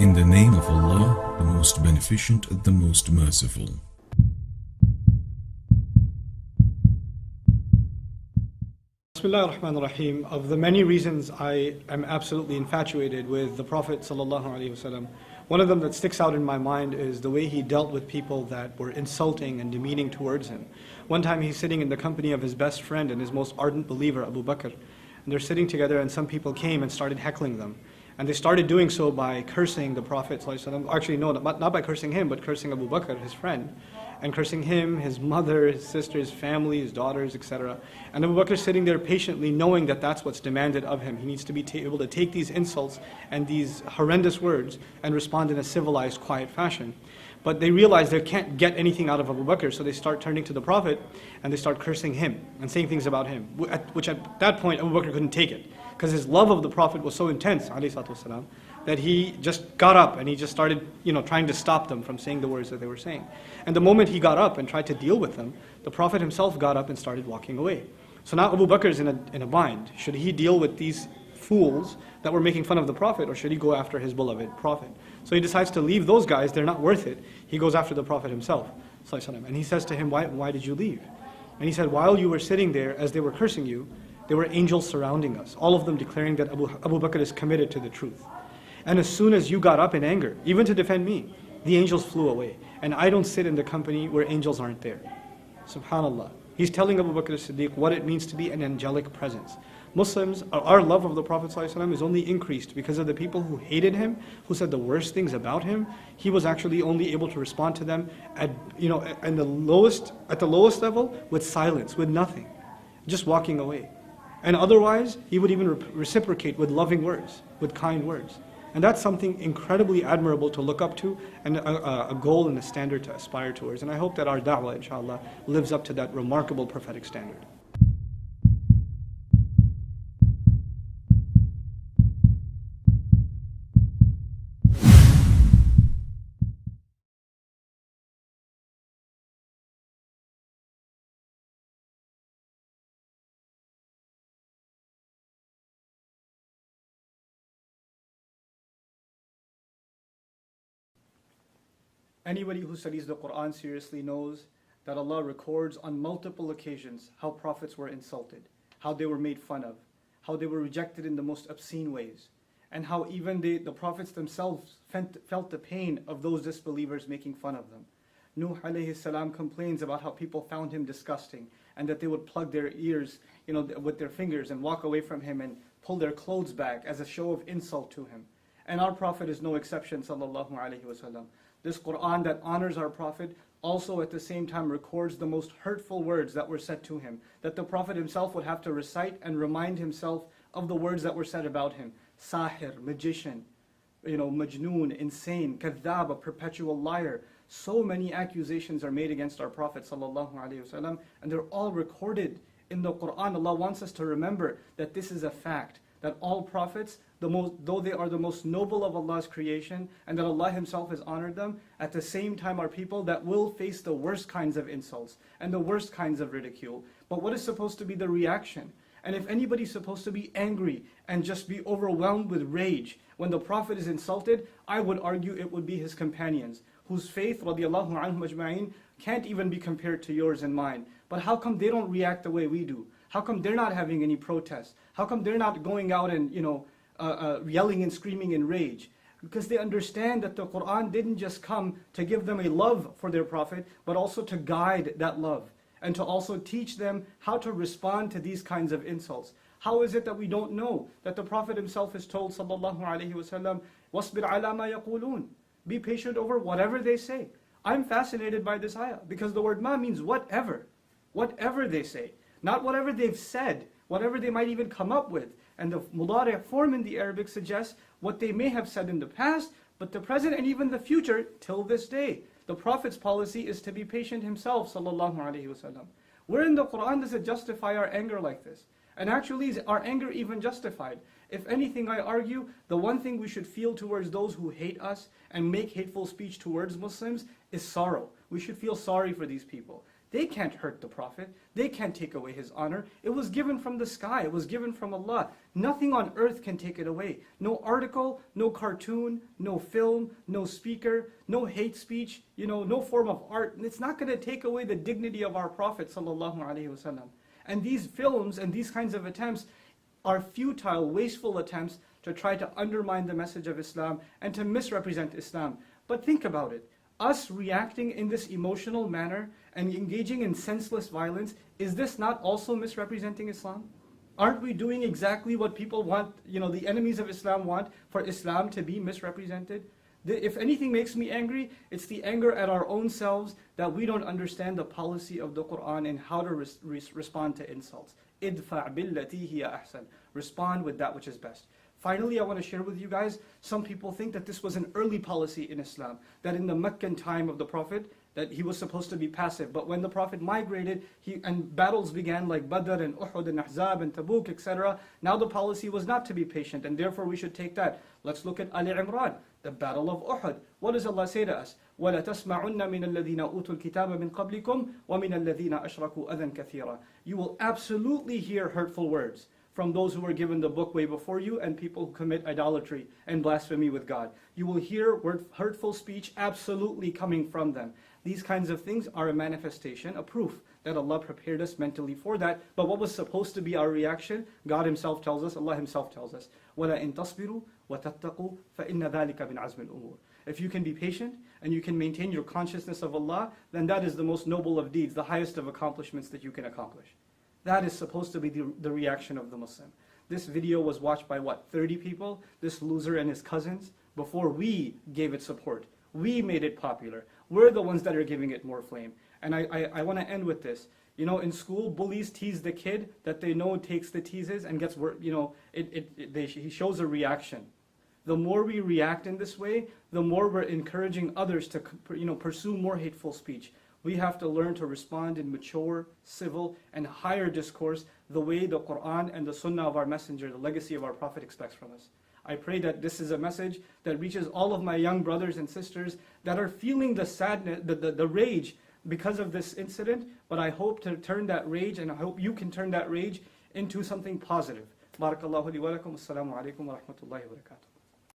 In the name of Allah, the most beneficent, the most merciful. Bismillah ar-Rahman ar-Rahim. Of the many reasons I am absolutely infatuated with the Prophet ﷺ, one of them that sticks out in my mind is the way he dealt with people that were insulting and demeaning towards him. One time he's sitting in the company of his best friend and his most ardent believer, Abu Bakr, and they're sitting together and some people came and started heckling them. And they started doing so by cursing the Prophet ﷺ. Actually, no, not by cursing him, but cursing Abu Bakr, his friend, and cursing him, his mother, his sister, his family, his daughters, etc. And Abu Bakr sitting there patiently knowing that that's what's demanded of him. He needs to be able to take these insults and these horrendous words and respond in a civilized, quiet fashion. But they realize they can't get anything out of Abu Bakr, so they start turning to the Prophet and they start cursing him and saying things about him, which at that point Abu Bakr couldn't take it, because his love of the Prophet was so intense, ﷺ, that he just got up and he just started trying to stop them from saying the words that they were saying. And the moment he got up and tried to deal with them, the Prophet himself got up and started walking away. So now Abu Bakr is in a bind. Should he deal with these fools that were making fun of the Prophet, or should he go after his beloved Prophet? So he decides to leave those guys, they're not worth it. He goes after the Prophet himself, and he says to him, why did you leave? And he said, while you were sitting there, as they were cursing you, there were angels surrounding us, all of them declaring that Abu Bakr is committed to the truth. And as soon as you got up in anger, even to defend me, the angels flew away. And I don't sit in the company where angels aren't there. SubhanAllah. He's telling Abu Bakr as-Siddiq what it means to be an angelic presence. Muslims, our love of the Prophet ﷺ is only increased because of the people who hated him, who said the worst things about him. He was actually only able to respond to them at the lowest level with silence, with nothing, just walking away. And otherwise, he would even reciprocate with loving words, with kind words. And that's something incredibly admirable to look up to, and a goal and a standard to aspire towards. And I hope that our da'wah, inshallah, lives up to that remarkable prophetic standard. Anybody who studies the Qur'an seriously knows that Allah records on multiple occasions how prophets were insulted, how they were made fun of, how they were rejected in the most obscene ways, and how even the prophets themselves felt the pain of those disbelievers making fun of them. Nuh alayhi salam complains about how people found him disgusting, and that they would plug their ears with their fingers and walk away from him and pull their clothes back as a show of insult to him. And our Prophet is no exception, sallallahu alayhi wasallam. This Qur'an that honors our Prophet also at the same time records the most hurtful words that were said to him, that the Prophet himself would have to recite and remind himself of the words that were said about him. Sahir, magician, majnoon, insane, kadhab, a perpetual liar. So many accusations are made against our Prophet sallallahu alaihi wasallam, and they're all recorded in the Qur'an. Allah wants us to remember that this is a fact, that all prophets, though they are the most noble of Allah's creation, and that Allah Himself has honored them, at the same time are people that will face the worst kinds of insults and the worst kinds of ridicule. But what is supposed to be the reaction? And if anybody's supposed to be angry and just be overwhelmed with rage when the Prophet is insulted, I would argue it would be his companions, whose faith, radiallahu anhum ajma'in, can't even be compared to yours and mine. But how come they don't react the way we do? How come they're not having any protests? How come they're not going out and yelling and screaming in rage? Because they understand that the Qur'an didn't just come to give them a love for their Prophet, but also to guide that love, and to also teach them how to respond to these kinds of insults. How is it that we don't know that the Prophet himself is told, sallallahu alaihi wasallam, "Wasbir ala ma yaqulun." Be patient over whatever they say. I'm fascinated by this ayah, because the word ma means whatever. Whatever they say. Not whatever they've said, whatever they might even come up with. And the mudari' form in the Arabic suggests what they may have said in the past, but the present and even the future till this day. The Prophet's policy is to be patient himself, sallallahu alaihi wasallam. Where in the Qur'an does it justify our anger like this? And actually, is our anger even justified? If anything, I argue, the one thing we should feel towards those who hate us and make hateful speech towards Muslims is sorrow. We should feel sorry for these people. They can't hurt the Prophet. They can't take away his honor. It was given from the sky. It was given from Allah. Nothing on earth can take it away. No article, no cartoon, no film, no speaker, no hate speech, no form of art. It's not going to take away the dignity of our Prophet sallallahu alaihi wasallam. And these films and these kinds of attempts are futile, wasteful attempts to try to undermine the message of Islam and to misrepresent Islam. But think about it. Us reacting in this emotional manner and engaging in senseless violence, is this not also misrepresenting Islam? Aren't we doing exactly what people want, the enemies of Islam want for Islam to be misrepresented? If anything makes me angry, it's the anger at our own selves that we don't understand the policy of the Qur'an and how to respond to insults. Idfa' billati hiya ahsan. Respond with that which is best. Finally, I want to share with you guys, some people think that this was an early policy in Islam, that in the Meccan time of the Prophet, that he was supposed to be passive. But when the Prophet migrated, and battles began like Badr and Uhud and Ahzab and Tabuk, etc., now the policy was not to be patient, and therefore we should take that. Let's look at Ali Imran, the battle of Uhud. What does Allah say to us? وَلَا تَسْمَعُنَّ مِنَ الَّذِينَ أُوتُوا الْكِتَابَ مِنْ قَبْلِكُمْ وَمِنَ الَّذِينَ أَشْرَكُوا أَذًى كَثِيرًا. You will absolutely hear hurtful words from those who were given the book way before you and people who commit idolatry and blasphemy with God. You will hear hurtful speech absolutely coming from them. These kinds of things are a manifestation, a proof that Allah prepared us mentally for that. But what was supposed to be our reaction, God Himself tells us, Allah Himself tells us, وَلَا إِن تَصْبِرُوا وَتَتَّقُوا فَإِنَّ ذَلِكَ مِنْ عَزْمِ الْأُمُورِ. If you can be patient and you can maintain your consciousness of Allah, then that is the most noble of deeds, the highest of accomplishments that you can accomplish. That is supposed to be the reaction of the Muslim. This video was watched by 30 people? This loser and his cousins? Before we gave it support. We made it popular. We're the ones that are giving it more flame. And I want to end with this. In school, bullies tease the kid that they know takes the teases and gets, he shows a reaction. The more we react in this way, the more we're encouraging others to, pursue more hateful speech. We have to learn to respond in mature, civil, and higher discourse the way the Qur'an and the Sunnah of our Messenger, the legacy of our Prophet, expects from us. I pray that this is a message that reaches all of my young brothers and sisters that are feeling the sadness, the rage because of this incident, but I hope to turn that rage, and I hope you can turn that rage into something positive. Barakallahu li wa lakum. Assalamu alaikum wa rahmatullahi wa barakatuh.